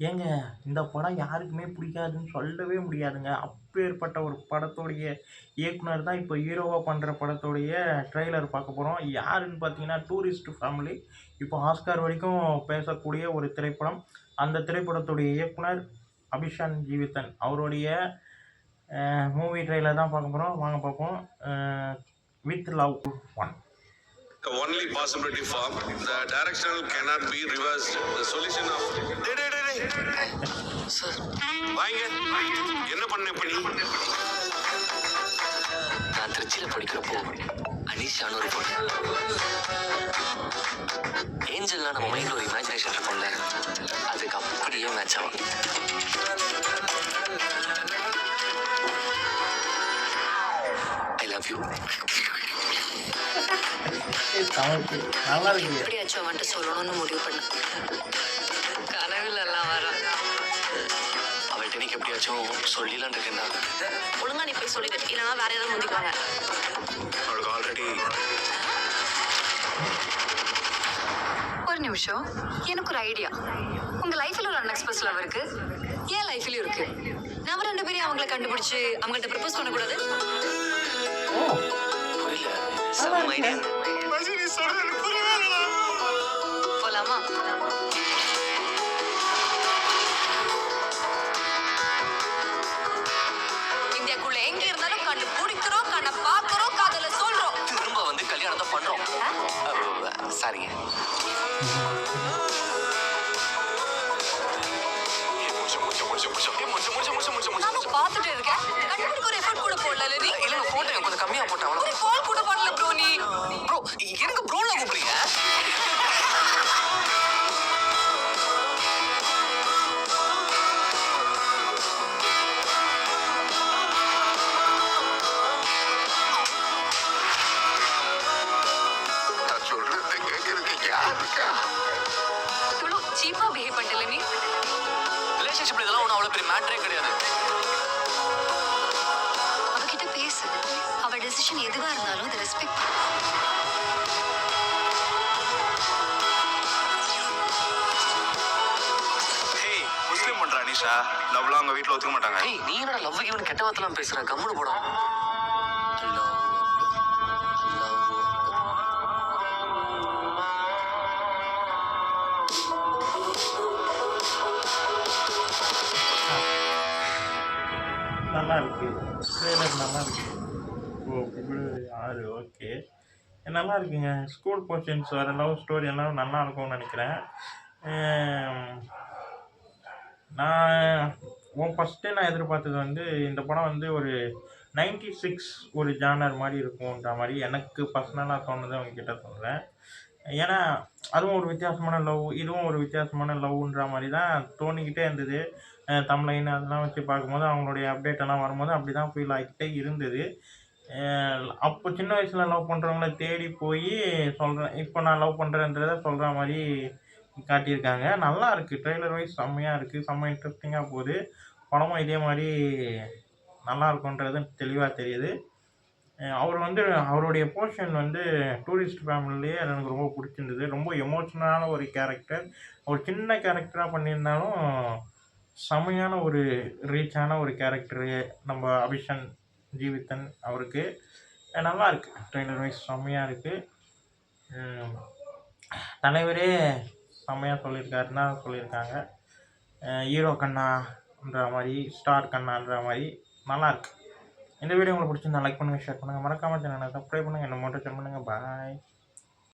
ஏங்க இந்த படம் யாருக்குமே பிடிக்காதுன்னு சொல்லவே முடியாதுங்க. அப்பேற்பட்ட ஒரு படத்துடைய இயக்குனர் தான் இப்போ ஹீரோவா பண்ற படத்துடைய ட்ரெய்லர் பார்க்க போறோம். யாருன்னு பார்த்தீங்கன்னா, டூரிஸ்ட் ஃபேமிலி. இப்போ ஆஸ்கார் வரைக்கும் பேசக்கூடிய ஒரு திரைப்படம். அந்த திரைப்படத்துடைய இயக்குனர் அபிஷான் ஜீவிதன். அவருடைய மூவி ட்ரெய்லர் தான் பார்க்க போறோம். வாங்க பார்ப்போம். With love 1. The only possibility for the directional cannot be reversed. The solution of sir வாங்க என்ன பண்ண பண்ணி நான் திருச்சியில் படிக்கிறப்போ அனிஷான்னு ஒரு பொண்ணு ஏஞ்சல்லாம் நம்ம மைண்டில் ஒரு இமேஜினேஷன் இருக்கும்ல, அதுக்கு அப்படியே மேட்ச் ஆகும். I love you. நல்லா இருக்கு. எப்படியாச்சும் அவன்கிட்ட சொல்லணும்னு முடிவு பண்ண. கனவுல எல்லாம் வரும். அவள்கிட்ட நீக்கு எப்படியாச்சும் சொல்லிடலான் இருக்கேன்டா. ஒழுங்கா நீ போய் சொல்லிடு, இல்லைன்னா வேற ஏதாவது முந்திக்குவாங்க. அவளுக்கு ஆல்ரெடி ஒரு நிமிஷம், எனக்கு ஒரு ஐடியா. உங்க லைஃப்ல ஒரு அன்எக்ஸ்பிரஸ் லவ் இருக்கு, என் லைஃப்லயும் இருக்கு. நம்ம 2 பேரையும் அவங்கள கண்டுபிடிச்சு அவங்கள்ட்ட ப்ரப்போஸ் பண்ணக்கூடாது? புரியல. செம்ம ஐடியா. போலாமா? இந்தியாக்குள்ள எங்க இருந்தாலும் கண்டுபிடிக்கிறோம், கண்ணை பார்க்கிறோம், காதல சொல்றோம். திரும்ப வந்து கல்யாணத்தை பண்றோம். சாரிங்க. நானும் பார்த்துட்டு இருக்கேன். கண்டுபிடிக்க ஒரு எஃபர்ட் கூட போடல நீ. இல்ல நான் போட்டேன், கொஞ்சம் கம்மியா போட்டேன். ஒரு கால் கூட பண்ணல ப்ரோ நீ. ப்ரோ எனக்கு ப்ரோல கூப்பிடுங்க. இவ்வளோ சீப்பா பிஹேவ் பண்ணல நீ. ரிலேஷன்ஷிப்ல இதெல்லாம் ஒன்றும் அவ்வளோ பெரிய மேட்டரே கிடையாது. அவகிட்ட பேசு. அவ டெசிஷன் எதுவா இருந்தாலும் அதை ரெஸ்பெக்ட் பண்ணு. ஏய் முஸ்லிம் பண்ற அனிஷா லவ்லாம் அவங்க வீட்ல ஒத்துக்க மாட்டாங்க. ஏய் நீ என்னடா லவ் கிவன் கெட்ட வார்த்தைலாம் பேசுற? கம்முனு போடா. நல்லா இருக்கு. ட்ரெய்லர் நல்லா இருக்கு. ஓ பிப்ரவரி 6. ஓகே, நல்லா இருக்குங்க. ஸ்கூல் போர்ஷன்ஸ் வர லவ் ஸ்டோரி எல்லாம் நல்லா இருக்கும்னு நினைக்கிறேன். நான் ஃபஸ்ட்டு நான் எதிர்பார்த்தது வந்து இந்த படம் வந்து ஒரு 96 ஒரு ஜானர் மாதிரி இருக்கும்ன்ற மாதிரி எனக்கு பர்சனலாக தோணுது. அவங்கக்கிட்ட சொல்கிறேன். ஏன்னா அதுவும் ஒரு வித்தியாசமான லவ், இதுவும் ஒரு வித்தியாசமான லவ்ன்ற மாதிரி தான் தோணிக்கிட்டே இருந்தது. தமிழ்லைன் அதெல்லாம் வச்சு பார்க்கும்போது அவங்களுடைய அப்டேட் எல்லாம் வரும்போது அப்படி தான் ஃபீல் ஆகிக்கிட்டே இருந்தது. அப்போ சின்ன வயசில் லவ் பண்ணுறவங்கள தேடி போய் சொல்கிறேன், இப்போ நான் லவ் பண்ணுறேன்றதை சொல்கிற மாதிரி காட்டியிருக்காங்க. நல்லா இருக்குது. ட்ரெய்லர் வைஸ் செம்மையாக இருக்குது. செம்ம இன்ட்ரெஸ்டிங்காக போகுது. படமும் இதே மாதிரி நல்லா இருக்குன்றது தெளிவாக தெரியுது. அவர் வந்து அவருடைய போர்ஷன் வந்து டூரிஸ்ட் ஃபேமிலியே எனக்கு ரொம்ப பிடிச்சிருந்தது. ரொம்ப எமோஷ்னலான ஒரு கேரக்டர். ஒரு சின்ன கேரக்டராக பண்ணியிருந்தாலும் செமையான ஒரு ரீச்சான ஒரு கேரக்டரு நம்ம அபிஷன் ஜீவிதன் அவருக்கு. நல்லா இருக்குது. ட்ரெய்லர் வைஸ் செம்மையாக இருக்குது. தலைவரே செம்மையாக சொல்லியிருக்காருன்னா சொல்லியிருக்காங்க. ஹீரோ கண்ணான்ற மாதிரி, ஸ்டார் கண்ணான்ற மாதிரி நல்லாயிருக்கு. இந்த வீடியோ உங்களுக்கு பிடிச்சிருந்தா லைக் பண்ணுங்கள், ஷேர் பண்ணுங்கள், மறக்காமல் சேனலை சப்ஸ்கிரைப் பண்ணுங்கள், என்ன மோட்டிவேட் பண்ணுங்கள். பாய்.